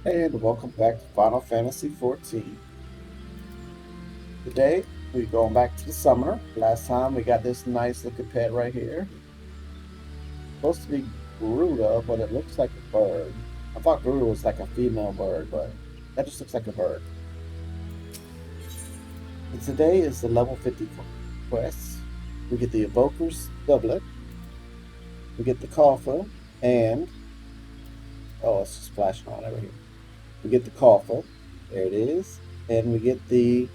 And welcome back to Final Fantasy XIV. Today, we're going back to the summoner. Last time, we got this nice looking pet right here. Supposed to be Garuda, but it looks like a bird. I thought Garuda was like a female bird, but that just looks like a bird. And today is the level 50 quest. We get the Evoker's Doublet. We get the Coffer, and oh, it's just flashing on over here. We get the Coffer. There it is. And we get the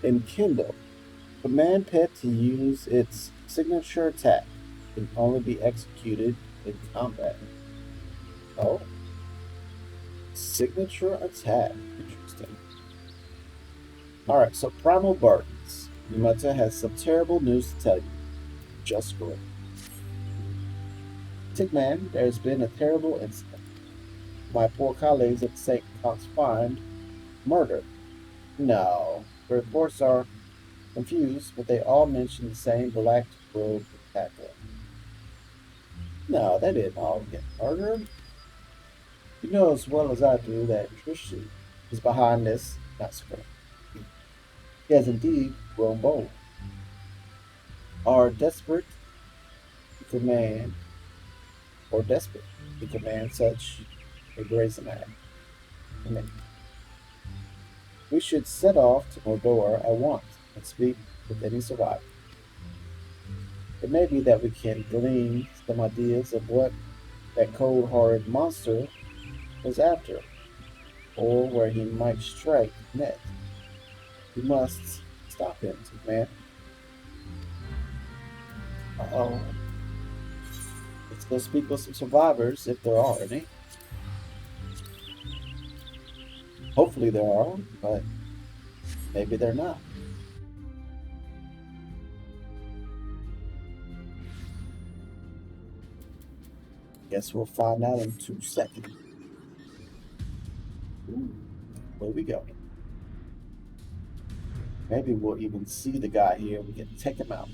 Enkindle. Command pet to use its signature attack can only be executed in combat. Oh, signature attack. Interesting. Alright, so Primal Burdens. Yumata has some terrible news to tell you. Just great. Tigman, there's been a terrible incident. My poor colleagues at St. Cox find murder. No, the reports are confused, but they all mention the same black robe attacker. No, they didn't all get murdered. You know as well as I do that Tristan is behind this massacre. He has indeed grown bold. Are desperate to command, or desperate to command such a brazen act. We should set off to Mordor at once and speak with any survivor. It may be that we can glean some ideas of what that cold-hearted monster was after, or where he might strike next. We must stop him, man. Uh-oh. Let's go speak with some survivors, if there are any. Hopefully there are, but maybe they're not. Guess we'll find out in 2 seconds. Ooh, where we go? Maybe we'll even see the guy here. We can take him out.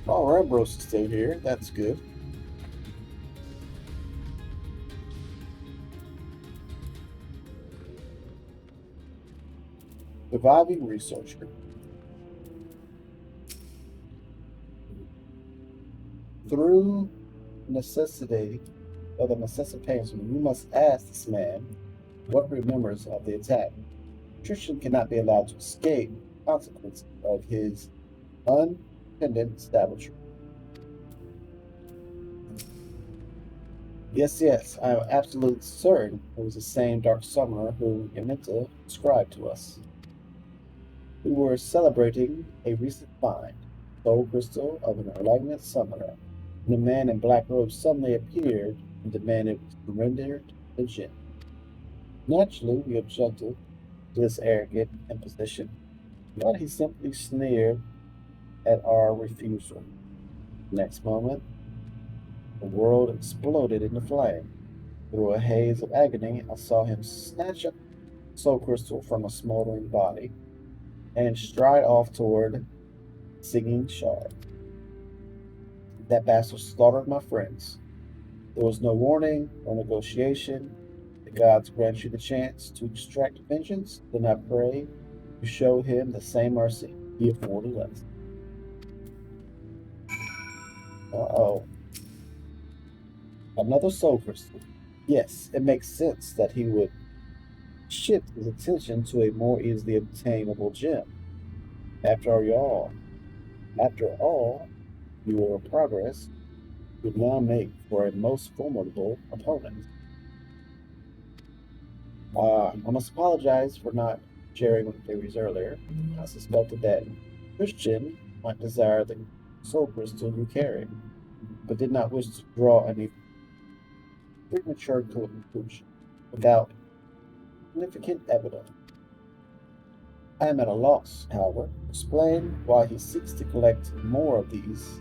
Oh, Rambros is still here. That's good. Surviving researcher. Through necessity of the necessitation, we must ask this man what remembers of the attack. Tristan cannot be allowed to escape the consequences of his unintended establishment. Yes, I am absolutely certain it was the same Dark Summoner who Yamenta described to us. We were celebrating a recent find, soul crystal of an malignant summoner, and a man in black robes suddenly appeared and demanded surrendered the gem. Naturally, we objected to this arrogant imposition, but he simply sneered at our refusal. The next moment, the world exploded into flame. Through a haze of agony, I saw him snatch a soul crystal from a smoldering body and stride off toward Singing Shard. That bastard slaughtered my friends. There was no warning, no negotiation. The gods grant you the chance to extract vengeance, then I pray you show him the same mercy he afforded us. Uh-oh. Another soul crystal. Yes, it makes sense that he would shift his attention to a more easily obtainable gem. After all, your progress would now make for a most formidable opponent. I must apologize for not sharing my theories earlier. I suspected that Christian might desire the soul crystal you carry, but did not wish to draw any premature conclusion without significant evidence. I am at a loss, however, to explain why he seeks to collect more of these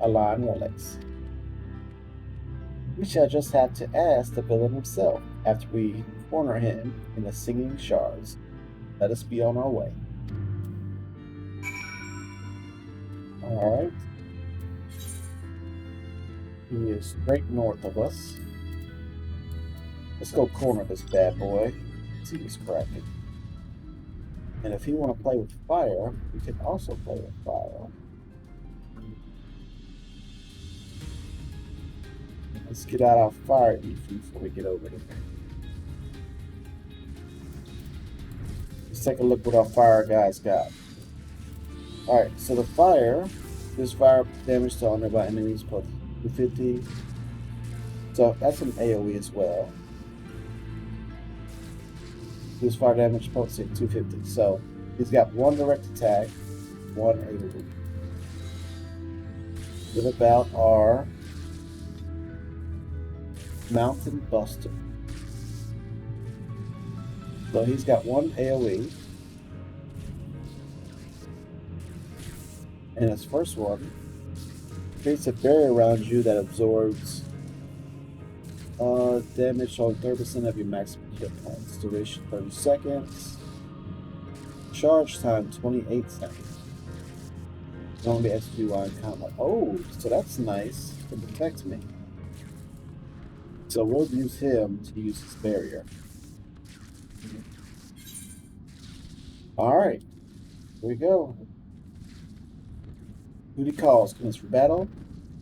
Align relics. We shall just have to ask the villain himself after we corner him in the singing shards. Let us be on our way. Alright. He is straight north of us. Let's go corner this bad boy. See what's cracking. And if you want to play with fire, we can also play with fire. Let's get out our fire EV before we get over there. Let's take a look what our fire guys got. Alright, so the fire, this fire damage to all nearby enemies plus 250. So that's an AoE as well. This fire damage potency at 250. So he's got one direct attack, one AoE. What about our Mountain Buster? So he's got one AoE. And his first one creates a barrier around you that absorbs damage on 30% of your maximum hit points. Duration 30 seconds. Charge time 28 seconds. Only execute while in combat. Oh, so that's nice. It protects me. So we'll use him to use his barrier. Alright. Here we go. Duty calls commence for battle.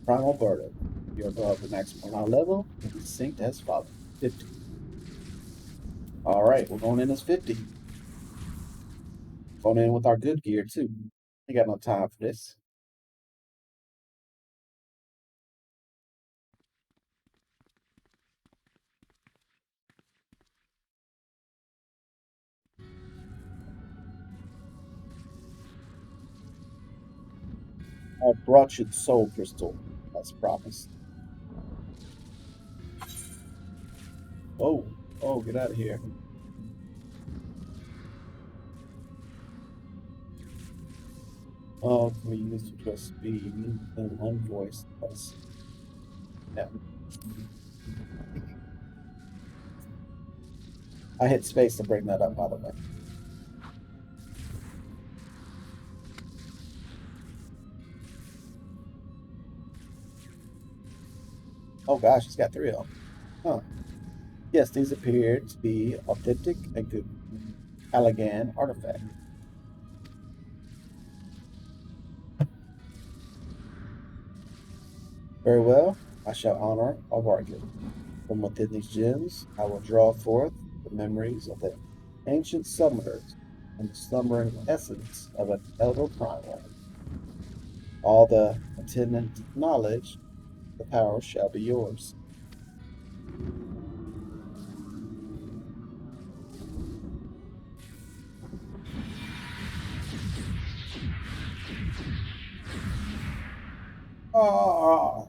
Primal burden. You're above the maximum allow level. You'll be synced as follows. 50. Alright, we're going in as 50. Going in with our good gear too. Ain't got no time for this. I brought you the soul crystal, as promised. Oh, get out of here. Oh, can we use to just speed and one voice plus? Yeah. I hit space to bring that up, by the way. Oh gosh, it's got 3 of them. Huh. Yes, these appear to be authentic and good Garlean artifact. Very well, I shall honor our bargain. From within these gems, I will draw forth the memories of the ancient summoners and the slumbering essence of an elder primal. All the attendant knowledge, the power shall be yours. Oh,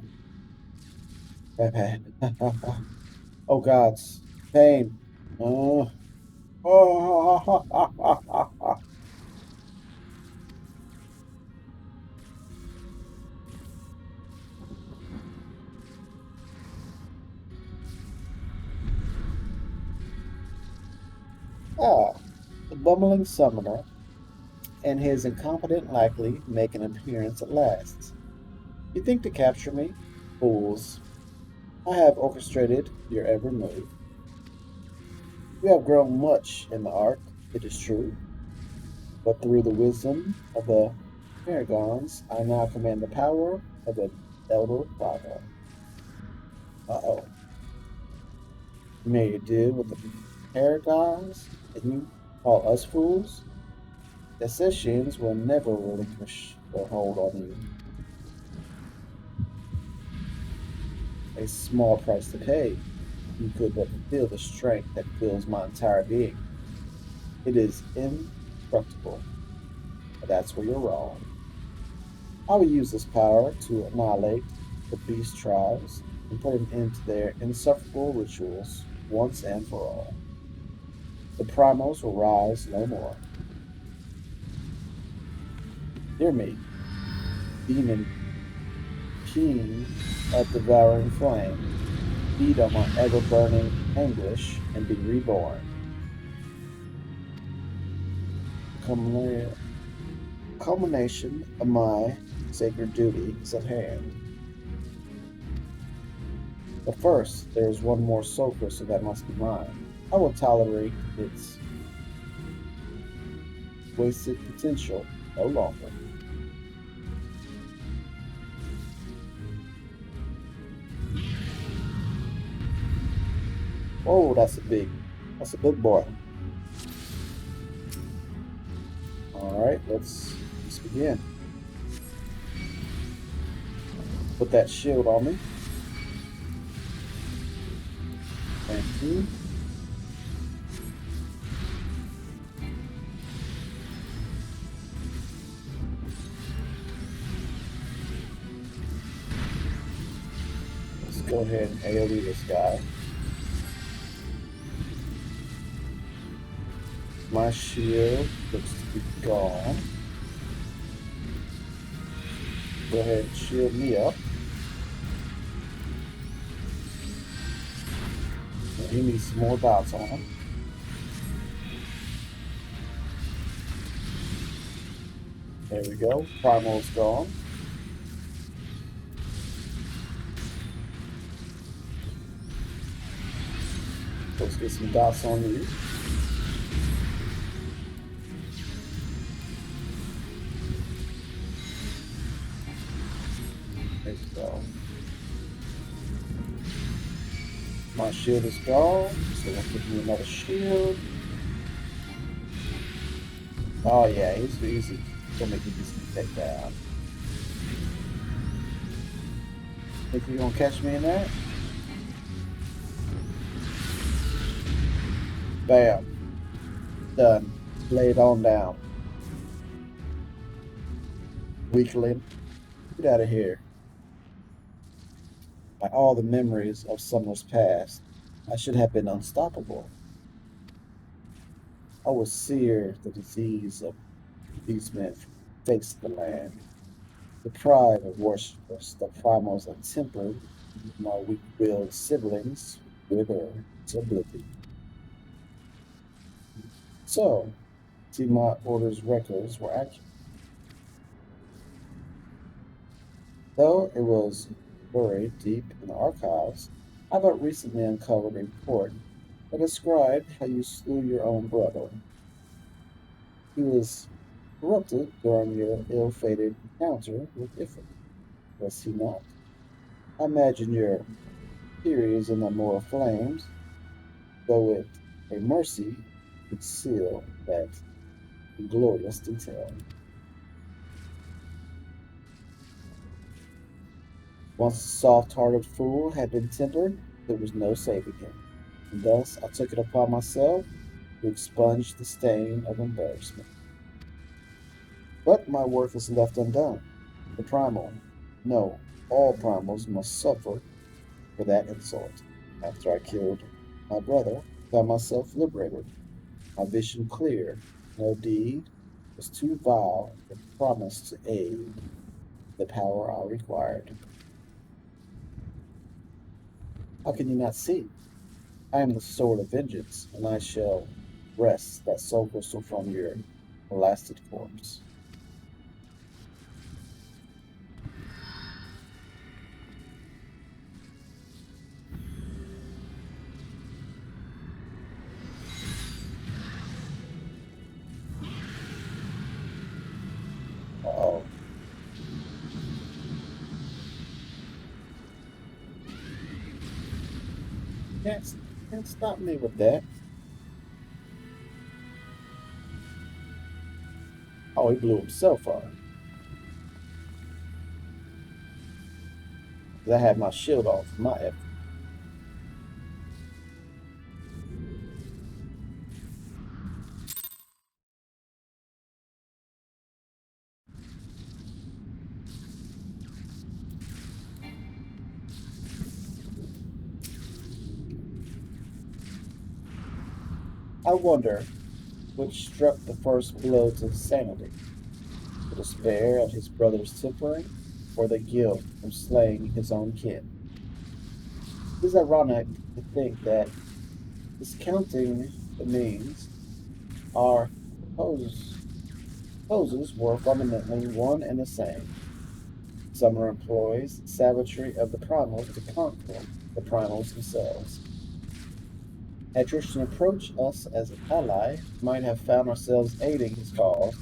oh gods, pain. Oh, oh. Ah, the bumbling summoner and his incompetent likely make an appearance at last. You think to capture me? Fools. I have orchestrated your every move. You have grown much in the art, it is true, but through the wisdom of the Paragons, I now command the power of the Elder Primal. Uh-oh. You made a deal with the Paragons, and you call us fools? The Sessians will never relinquish their hold on you. A small price to pay. You could but feel the strength that fills my entire being. It is indestructible. But that's where you're wrong. I will use this power to annihilate the beast tribes and put an end to their insufferable rituals once and for all. The primals will rise no more. Hear me, demon king of devouring flame. feed on my ever-burning anguish and be reborn. Culmination of my sacred duty is at hand. But first, there is one more soul crystal that must be mine. I will tolerate its wasted potential no longer. Oh, that's a big boy. Alright, let's begin. Put that shield on me. Thank you. Let's go ahead and AoE this guy. My shield looks to be gone. Go ahead and shield me up. He needs some more dots on him. There we go. Primal's gone. Let's get some dots on you. There we go. My shield is gone, so let's give me another shield. Oh yeah, he's easy. Gonna make it easy to take down. Think you're gonna catch me in that? Bam. Done. Laid on down. Weakling. Get out of here. By all the memories of summers past, I should have been unstoppable. I will sear the disease of Beastmen from the face of the land. The pride of worshippers, the Primals are tempered, my weak-willed siblings wither to oblivion. So, see my order's records were accurate. Though it was buried deep in the archives, I but recently uncovered a report that described how you slew your own brother. He was corrupted during your ill-fated encounter with Ifrit, was he not? I imagine your periods in the moral flames, though with a mercy, could seal that glorious detail. Once the soft-hearted fool had been tempered, there was no saving him, and thus I took it upon myself to expunge the stain of embarrassment. But my work was left undone. The Primal, no, all Primals must suffer for that insult. After I killed my brother, I found myself liberated, my vision clear. No deed was too vile to promise to aid the power I required. How can you not see? I am the sword of vengeance, and I shall wrest that soul crystal from your blasted corpse. Uh-oh. Can't stop me with that. Oh, he blew himself up. I had my shield off, my effort. I wonder which struck the first blow to sanity, the despair at his brother's tempering, or the guilt from slaying his own kin. It is ironic to think that discounting the means, our poses were fundamentally one and the same. Summer employs savagery of the Primals to conquer the Primals themselves. Had Tristan approached us as an ally, we might have found ourselves aiding his cause.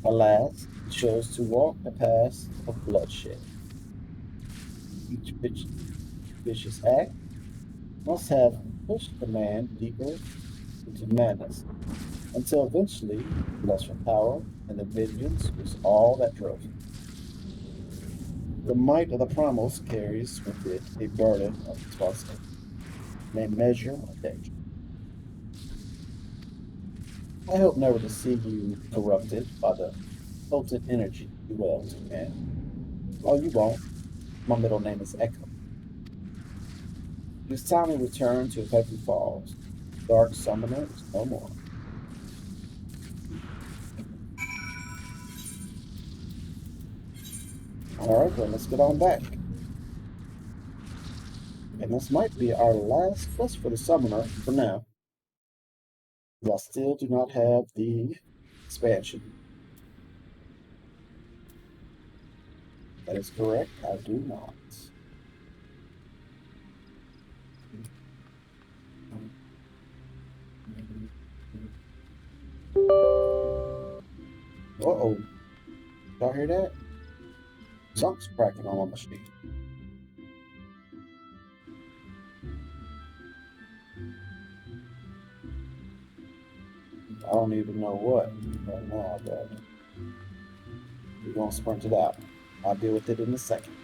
Alas, he chose to walk the path of bloodshed. Each vicious act must have pushed the man deeper into madness, until eventually lust for power and the vengeance was all that drove him. The might of the Primals carries with it a burden of responsibility and a measure of danger. I hope never to see you corrupted by the potent energy you wield, man. Oh, you won't. My middle name is Echo. It is time we return to Heaven Falls. Dark Summoner is no more. Alright, then let's get on back. And this might be our last quest for the Summoner for now. I still do not have the expansion. That is correct, I do not. Uh-oh. Y'all hear that? Something's cracking on my machine. I don't even know what right now, but we're going to sprint it out. I'll deal with it in a second.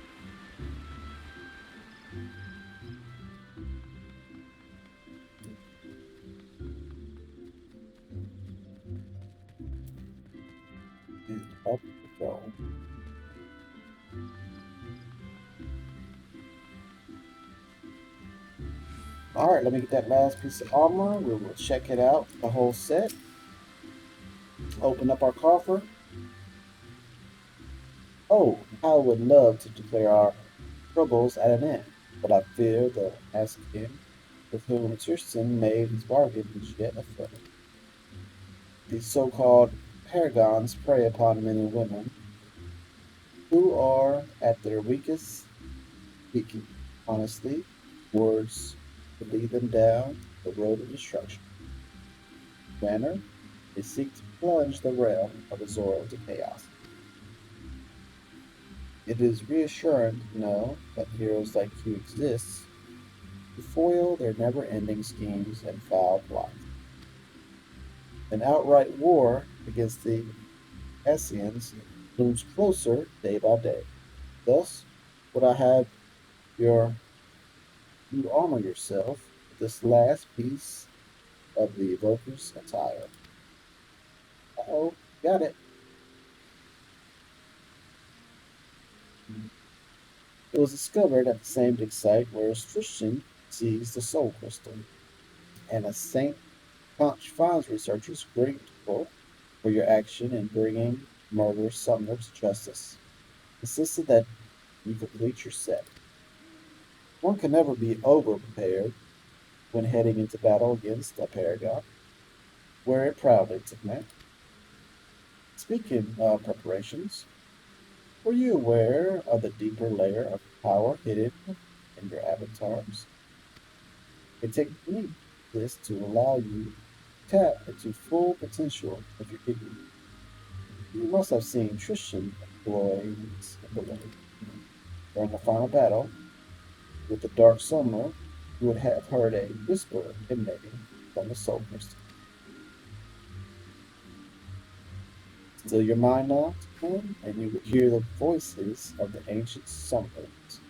And up we go. Alright, let me get that last piece of armor. We will check it out, the whole set. Open up our coffer. Oh, I would love to declare our troubles at an end, but I fear the Askin with whom Tristan made his bargain is yet afoot. These so-called paragons prey upon men and women who are at their weakest speaking. Honestly, words to lead them down the road of destruction. Manner, they seek to plunge the realm of Eorzea into chaos. It is reassuring to know that heroes like you exist to foil their never-ending schemes and foul plots. An outright war against the Ascians looms closer day by day. Thus, would I have you armor yourself with this last piece of the evoker's attire. Uh-oh, got it. It was discovered at the same dig site where Tristan seized the soul crystal, and as St. Conch finds researchers grateful for your action in bringing murderous summoners to justice, insisted that you complete your set. One can never be over-prepared when heading into battle against a paragon. Wear it proudly, Tignac. Speaking of preparations, were you aware of the deeper layer of power hidden in your avatars? A technique this to allow you to tap into full potential of your figure. You must have seen Tristan employ this ability. During the final battle with the Dark Summoner, you would have heard a whisper emanating from the soul crystal. Still your mind now, and you would hear the voices of the ancient summoners,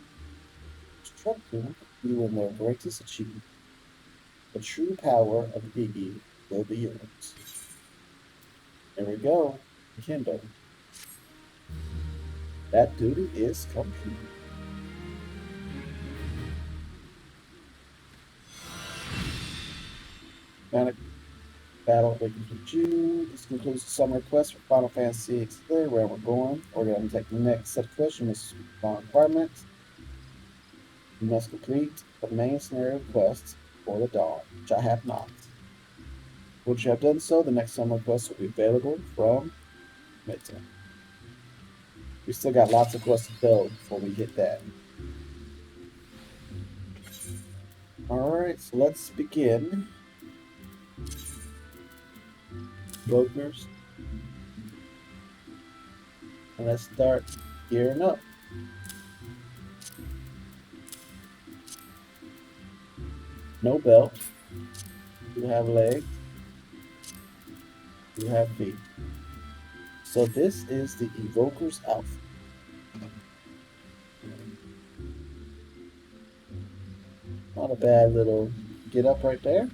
instructing you in their greatest achievement. The true power of Iggy will be yours. There we go, Kendo. That duty is complete. Manic Battle with you. This concludes the summer quest for Final Fantasy XIV, where we're going. We're going to take the next set of questions, requirements. You must complete the main scenario quest for the dawn, which I have not. Once you have done so, the next summer quest will be available from midterm. We still got lots of quests to go before we hit that. Alright, so let's begin. Brokers. And let's start gearing up. No belt. You have legs. You have feet. So this is the Evoker's outfit. Not a bad little get up right there.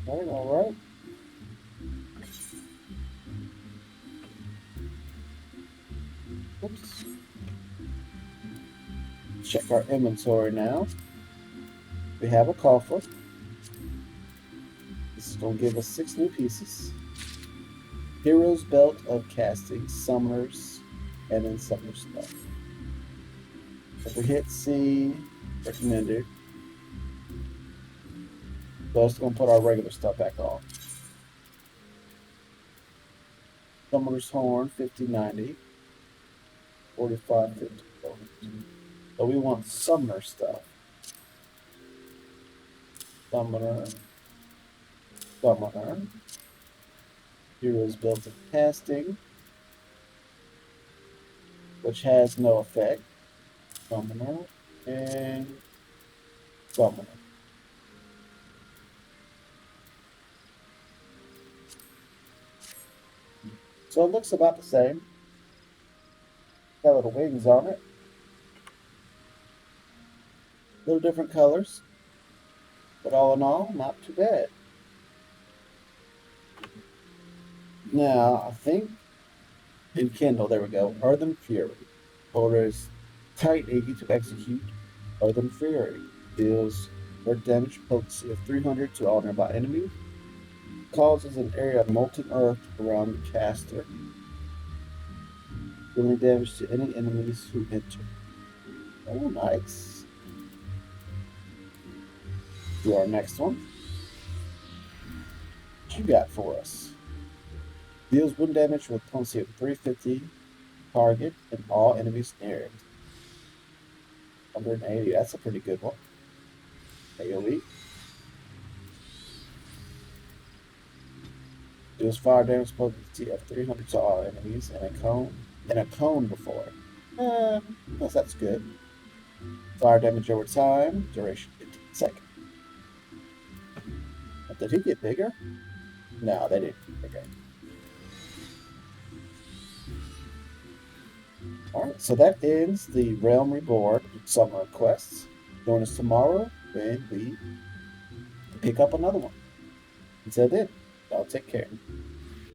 Alright, alright. Oops. Check our inventory now. We have a coffer. This is going to give us 6 new pieces. Hero's Belt of Casting, Summoners, and then Summoner stuff. If we hit C, recommended. So it's going to put our regular stuff back on. Summoner's Horn, 5090. 4550. So we want Summoner stuff. Summoner. Summoner. Hero's Belt of Casting, which has no effect. Summoner and Summoner. So it looks about the same. Got little wings on it. Little different colors. But all in all, not too bad. Now, I think in Kindle, there we go. Earthen Fury. Orders tight 80 to execute. Earthen Fury deals burst damage potency of 300 to all nearby enemies. Causes an area of molten earth around the caster. Dealing damage to any enemies who enter. Oh, nice. Do our next one. What you got for us? Deals wound damage with potency of 350 target and all enemies near it. 180, that's a pretty good one. AoE. Deals fire damage potency of 300 to all enemies and a cone before it. Guess that's good. Fire damage over time, duration 15 seconds. But did he get bigger? No, they didn't get bigger. Alright, so that ends the Realm Reborn Summer quests. Join us tomorrow when we pick up another one. Until then, y'all take care.